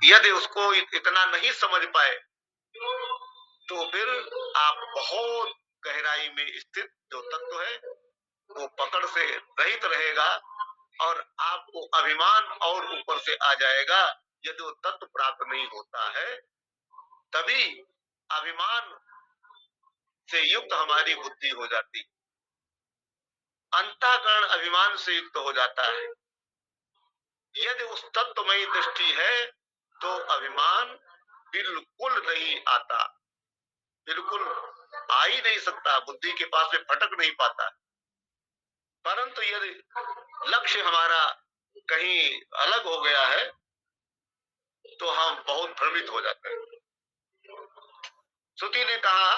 यदि उसको इतना नहीं समझ पाए तो फिर आप बहुत गहराई में स्थित जो तत्व है वो पकड़ से रहित रहेगा और आपको अभिमान और ऊपर से आ जाएगा। यदि वो तत्व प्राप्त नहीं होता है तभी अभिमान से युक्त हमारी बुद्धि हो जाती, अंतःकरण अभिमान से युक्त हो जाता है। यदि उस तत्वमयी दृष्टि है तो अभिमान बिल्कुल नहीं आता, बिल्कुल आ ही नहीं सकता, बुद्धि के पास में फटक नहीं पाता। परंतु यदि लक्ष्य हमारा कहीं अलग हो गया है तो हम बहुत भ्रमित हो जाते हैं। श्रुति ने कहा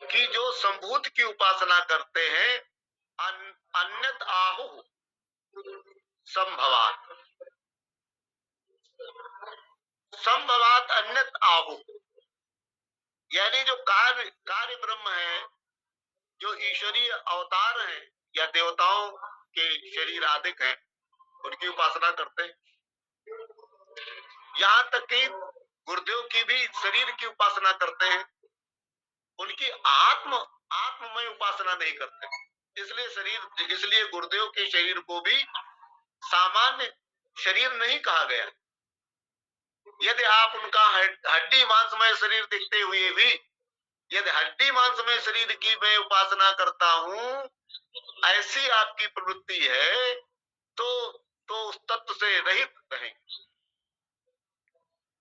कि जो संभूत की उपासना करते हैं अन्यत आहु संभवात, संभवात अन्यत आहु, यानी जो कार्य ब्रह्म है, जो ईश्वरीय अवतार हैं या देवताओं के शरीर आदिक हैं, उनकी उपासना करते हैं। यहाँ तक कि गुरुदेव की भी शरीर की उपासना करते हैं, उनकी आत्ममय उपासना नहीं करते। इसलिए गुरुदेव के शरीर को भी सामान्य शरीर नहीं कहा गया। यदि आप उनका हड्डी मांसमय शरीर दिखते हुए भी यदि हड्डी मांसमय शरीर की मैं उपासना करता हूं, ऐसी आपकी प्रवृत्ति है तो उस तत्व से रहित रहेंगे।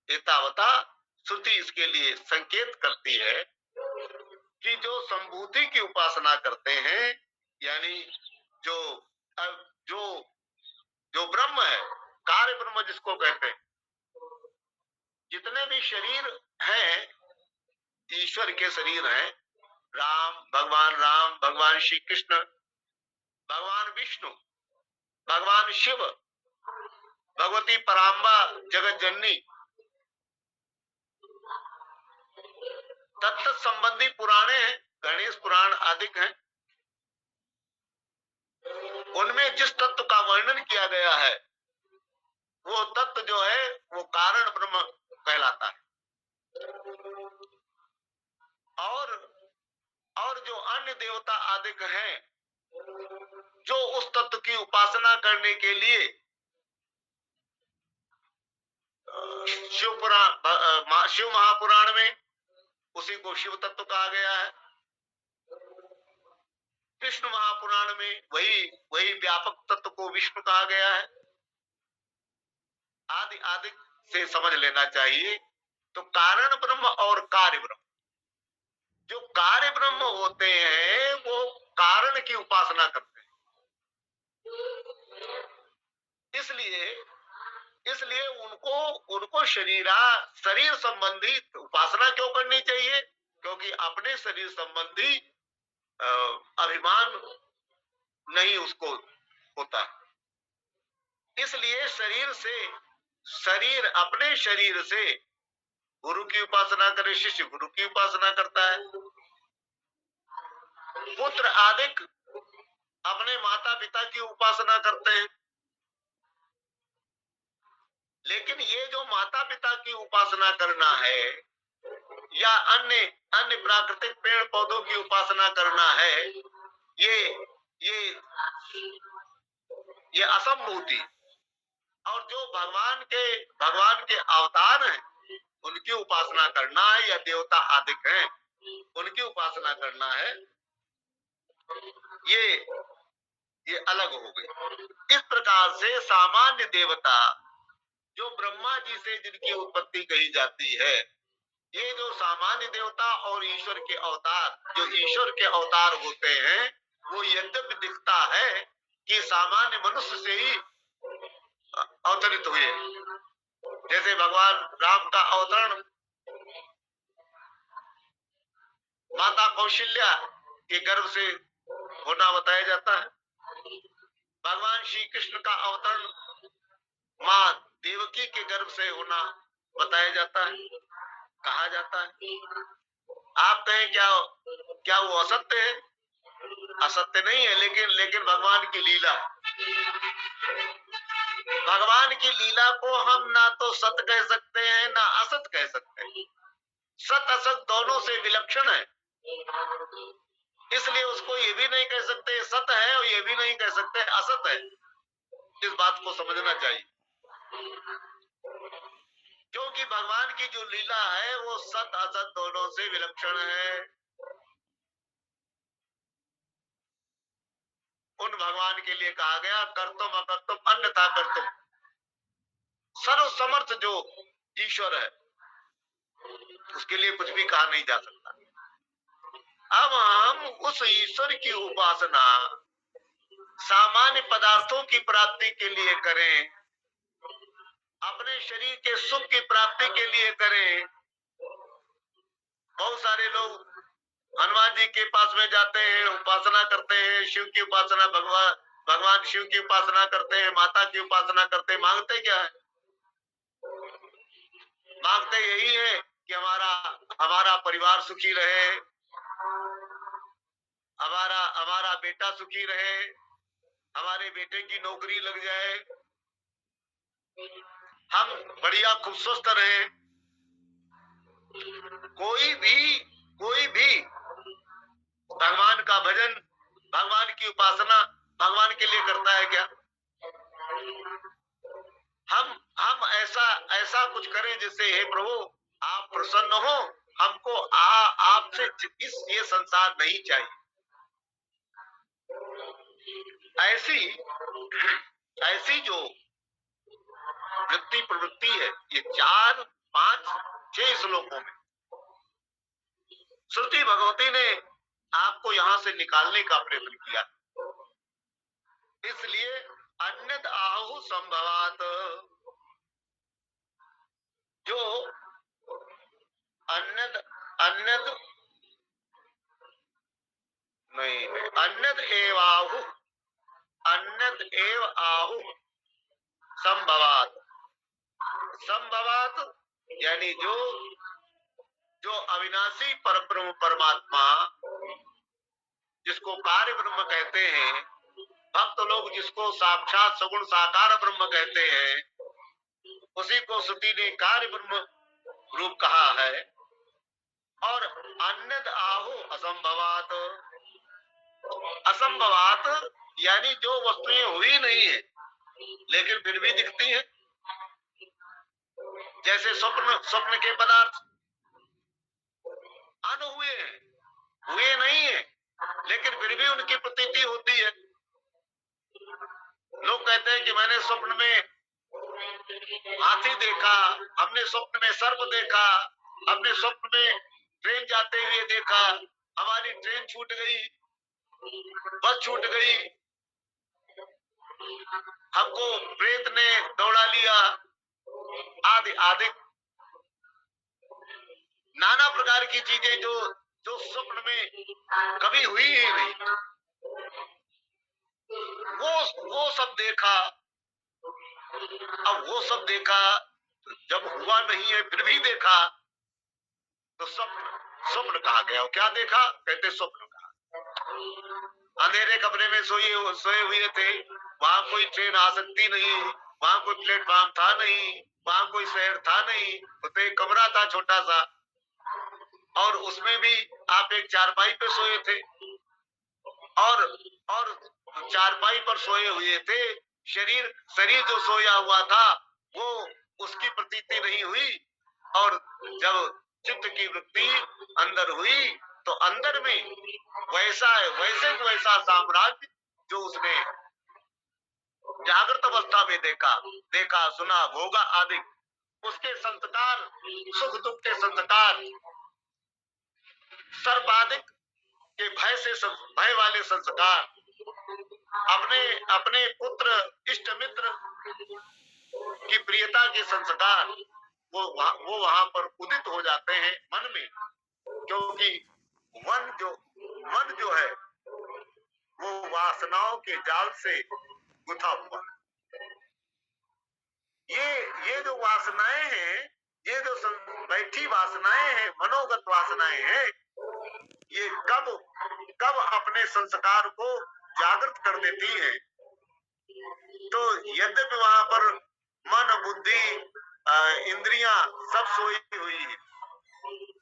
एतावता श्रुति इसके लिए संकेत करती है कि जो संभूति की उपासना करते हैं, यानी जो जो जो ब्रह्म है, कार्य ब्रह्म जिसको कहते हैं, जितने भी शरीर हैं ईश्वर के शरीर हैं, भगवान राम, भगवान श्री कृष्ण, भगवान विष्णु, भगवान शिव, भगवती पराम्बा जगत जननी, तत्त संबंधी पुराणे हैं, गणेश पुराण आदि हैं। उनमें जिस तत्व का वर्णन किया गया है वो तत्व जो है वो कारण ब्रह्म कहलाता है। और जो अन्य देवता आदि हैं जो उस तत्व की उपासना करने के लिए शिव महापुराण में उसी को शिव तत्व कहा गया है, विष्णु महापुराण में वही व्यापक तत्व को विष्णु कहा गया है, आदि आदि से समझ लेना चाहिए। तो कारण ब्रह्म और कार्य ब्रह्म, जो कार्य ब्रह्म होते हैं वो कारण की उपासना करते हैं। इसलिए उनको शरीर संबंधी उपासना क्यों करनी चाहिए? क्योंकि अपने शरीर संबंधी अभिमान नहीं उसको होता। इसलिए अपने शरीर से गुरु की उपासना करे, शिष्य गुरु की उपासना करता है, पुत्र आदि अपने माता पिता की उपासना करते हैं। लेकिन ये जो माता पिता की उपासना करना है या अन्य प्राकृतिक पेड़ पौधों की उपासना करना है, ये असंभूति। और जो भगवान के अवतार हैं उनकी उपासना करना है या देवता आदि हैं उनकी उपासना करना है, ये अलग हो गई। इस प्रकार से सामान्य देवता जो ब्रह्मा जी से जिनकी उत्पत्ति कही जाती है, ये जो सामान्य देवता और ईश्वर के अवतार, जो ईश्वर के अवतार होते हैं, वो यद्यपि दिखता है कि सामान्य मनुष्य से ही अवतरित हुए। जैसे भगवान राम का अवतरण माता कौशल्या के गर्भ से होना बताया जाता है। भगवान श्री कृष्ण का अवतरण माँ देवकी के गर्भ से होना बताया जाता है, कहा जाता है। आप कहें क्या वो असत्य है? असत्य नहीं है, लेकिन भगवान की लीला। भगवान की लीला को हम ना तो सत कह सकते हैं ना असत कह सकते हैं। सत असत दोनों से विलक्षण है, इसलिए उसको ये भी नहीं कह सकते सत है और ये भी नहीं कह सकते असत है। इस बात को समझना चाहिए, क्योंकि भगवान की जो लीला है वो सत असत दोनों से विलक्षण है। उन भगवान के लिए कहा गया कर्तुम अकर्तुम अन्यथा कर्तुम। सर्व समर्थ जो ईश्वर है उसके लिए कुछ भी कहा नहीं जा सकता। अब हम उस ईश्वर की उपासना सामान्य पदार्थों की प्राप्ति के लिए करें, अपने शरीर के सुख की प्राप्ति के लिए करें। बहुत सारे लोग हनुमान जी के पास में जाते हैं, उपासना करते हैं, शिव की उपासना, भगवान शिव की उपासना करते हैं, माता की उपासना करते हैं। मांगते क्या है? मांगते यही है कि हमारा हमारा परिवार सुखी रहे, हमारा हमारा बेटा सुखी रहे, हमारे बेटे की नौकरी लग जाए, हम बढ़िया खूब स्वस्थ रहे। कोई भी भगवान का भजन, भगवान की उपासना भगवान के लिए करता है क्या? हम ऐसा ऐसा कुछ करें जिससे हे प्रभु आप प्रसन्न हो, हमको आपसे ये संसार नहीं चाहिए। ऐसी जो वृत्ति प्रवृत्ति है, ये 4, 5, 6 श्लोकों में श्रुति भगवती ने आपको यहां से निकालने का प्रयत्न किया। इसलिए अन्यद आहु संभवात, जो अन्यद अन्यद नहीं अन्यद एव आहु, अन्यद एव आहु संभवात। संभवात यानी जो जो अविनाशी परब्रह्म परमात्मा, जिसको कार्य ब्रह्म कहते हैं, भक्त लोग जिसको साक्षात सगुण साकार ब्रह्म कहते हैं, उसी को श्रुति ने कार्य ब्रह्म रूप कहा है। और अन्यद आहु असंभवात, असंभवात यानी जो वस्तुएं हुई नहीं है लेकिन फिर भी दिखती हैं। जैसे स्वप्न के पदार्थ अनहुए हैं, हुए नहीं है लेकिन फिर भी उनकी प्रतीति होती है। लोग कहते हैं कि मैंने स्वप्न में हाथी देखा, हमने स्वप्न में सर्प देखा, हमने स्वप्न में ट्रेन जाते हुए देखा, हमारी ट्रेन छूट गई, बस छूट गई, हमको प्रेत ने दौड़ा लिया, आदि आदि नाना प्रकार की चीजें जो जो स्वप्न में कभी हुई ही नहीं, वो सब देखा। अब वो सब देखा जब हुआ नहीं है फिर भी देखा, तो स्वप्न स्वप्न कहा गया। क्या देखा? कहते स्वप्न कहा। अंधेरे कमरे में सोए हुए थे, वहां कोई ट्रेन आ सकती नहीं, वहां कोई प्लेटफॉर्म था नहीं, वहां कोई शहर था नहीं, तो एक कमरा था छोटा सा, और उसमें भी आप एक चारपाई पे सोए थे, और चारपाई पर सोए हुए थे। शरीर जो सोया हुआ था वो उसकी प्रतीति नहीं हुई, और जब चित्त की वृत्ति अंदर हुई तो अंदर में वैसा साम्राज्य जो उसने जागृत अवस्था में देखा सुना भोगा आदि, उसके संस्कार, सुख दुख के संस्कार, सर्वाधिक के भय वाले संस्कार, अपने पुत्र इष्ट मित्र की प्रियता के संस्कार, वो वहां पर उदित हो जाते हैं मन में, क्योंकि मन जो है वो वासनाओं के जाल से गुथा हुआ। ये जो वासनाएं हैं, ये जो बैठी वासनाएं हैं, मनोगत वासनाएं हैं, ये कब अपने संस्कार को जागृत कर देती हैं, तो यद्यपि वहां पर मन बुद्धि इंद्रियां सब सोई हुई है,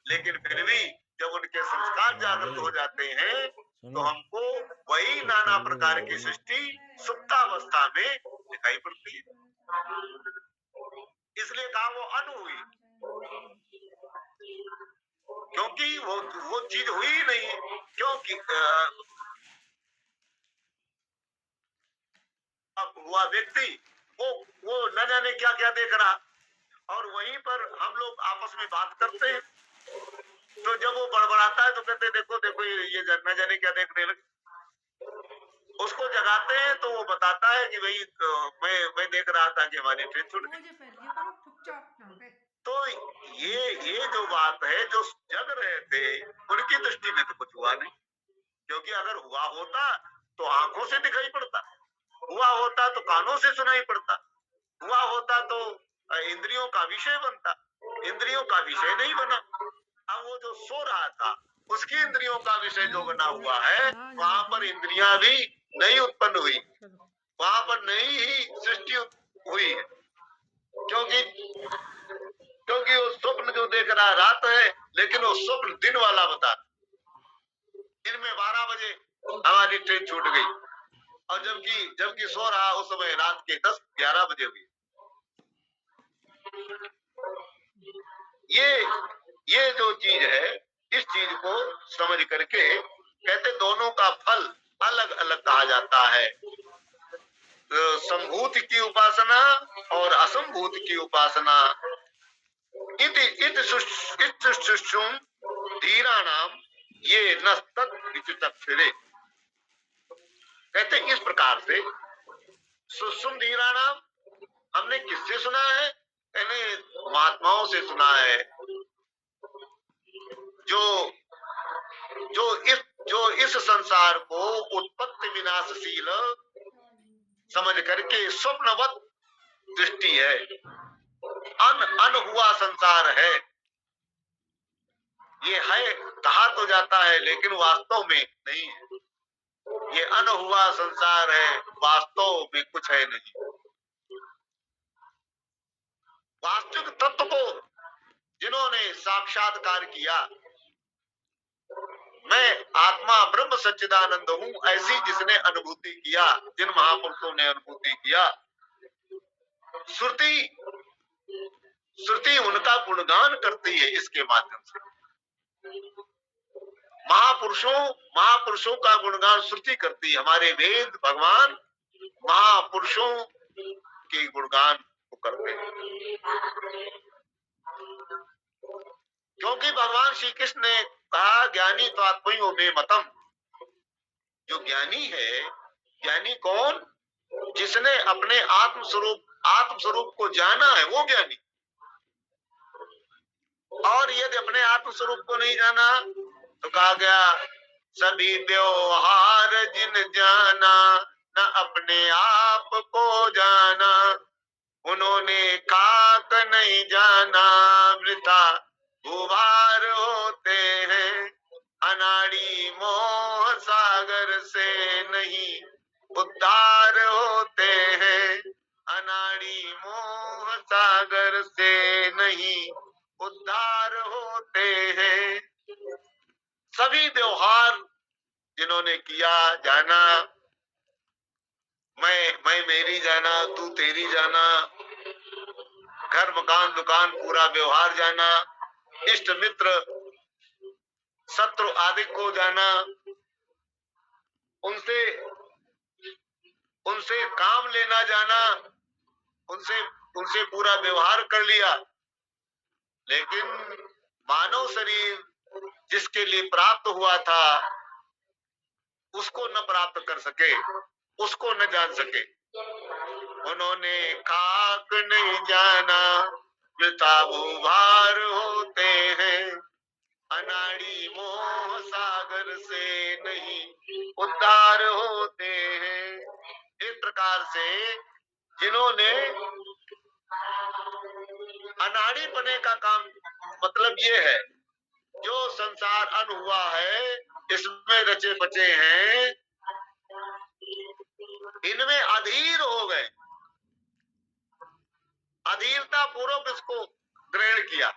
लेकिन फिर भी जब उनके संस्कार जागृत हो जाते हैं तो हमको वही नाना प्रकार की सृष्टि सुप्तावस्था में दिखाई पड़ती है। इसलिए कहा वो अनु हुई, क्योंकि वो चीज हुई ही नहीं। क्योंकि हुआ व्यक्ति वो न जाने क्या क्या देख रहा, और वहीं पर हम लोग आपस में बात करते हैं, तो जब वो बड़बड़ाता है तो कहते हैं देखो देखो ये न जाने क्या देखने लगे। उसको जगाते हैं तो वो बताता है कि भाई मैं देख रहा था कि हमारी ट्रेन छूट गई। तो ये जो बात है, जो जग रहे थे उनकी दृष्टि में तो कुछ हुआ नहीं, क्योंकि अगर हुआ होता तो आंखों से दिखाई पड़ता, हुआ होता तो कानों से सुनाई पड़ता, हुआ होता तो इंद्रियों का विषय बनता, इंद्रियों का विषय नहीं बना। अब वो जो सो रहा था उसकी इंद्रियों का विषय जो बना हुआ है, वहां पर इंद्रियां भी नहीं उत्पन्न हुई, वहां पर नई ही सृष्टि हुई है। क्योंकि वो स्वप्न जो देख रहा रात है, लेकिन वो स्वप्न दिन वाला बता, दिन में 12 बजे हमारी ट्रेन छूट गई, और जबकि सो रहा उस समय रात के 10-11 बजे हुई। ये जो चीज है, इस चीज को समझ करके कहते दोनों का फल अलग अलग कहा जाता है। संभूति की उपासना और असंभूति की उपासना। धीरा नाम ये न तत्क्षरे, कहते इस प्रकार से सुषुम धीरा नाम हमने किससे सुना है? कहने महात्माओं से सुना है, जो इस संसार को उत्पत्ति विनाशशील समझ करके स्वप्नवत दृष्टि है, अन हुआ संसार है, ये है कहा तो जाता है लेकिन वास्तव में नहीं है। ये अन हुआ संसार है, वास्तव में कुछ है नहीं। वास्तविक तत्व को जिन्होंने साक्षात्कार किया, मैं आत्मा ब्रह्म सच्चिदानंद हूँ, ऐसी जिसने अनुभूति किया, जिन महापुरुषों ने अनुभूति किया, श्रुति उनका गुणगान करती है। इसके माध्यम से महापुरुषों का गुणगान श्रुति करती है। हमारे वेद भगवान महापुरुषों के गुणगान को करते हैं, क्योंकि भगवान श्री कृष्ण ने कहा ज्ञानी तो आत्मयो में मतम। जो ज्ञानी है, ज्ञानी कौन? जिसने अपने आत्मस्वरूप को जाना है, वो ज्ञानी। और यदि अपने आत्मस्वरूप को नहीं जाना तो कहा गया सभी व्यवहार जिन जाना, न अपने आप को जाना, उन्होंने खाक नहीं जाना, वृथा गुबार होते हैं, अनाड़ी मोह सागर से नहीं उद्धार होते हैं, अनाड़ी मोह सागर से नहीं उद्धार होते हैं। सभी व्यवहार जिन्होंने किया, जाना, मैं मेरी जाना, तू तेरी जाना, घर मकान दुकान पूरा व्यवहार जाना, इष्ट मित्र शत्रु आदि को जाना, उनसे काम लेना जाना, उनसे पूरा व्यवहार कर लिया, लेकिन मानव शरीर जिसके लिए प्राप्त हुआ था उसको न प्राप्त कर सके, उसको न जान सके। उन्होंने खाक नहीं जाना, वृथा गुबार होते हैं, अनाड़ी मोह सागर से नहीं उद्धार होते हैं। इस प्रकार से जिन्होंने अनाड़ी पने का काम, मतलब ये है जो संसार अन हुआ है, इसमें रचे बचे हैं, इनमें अधीर हो गए, अधीरता पूर्वक इसको ग्रहण किया।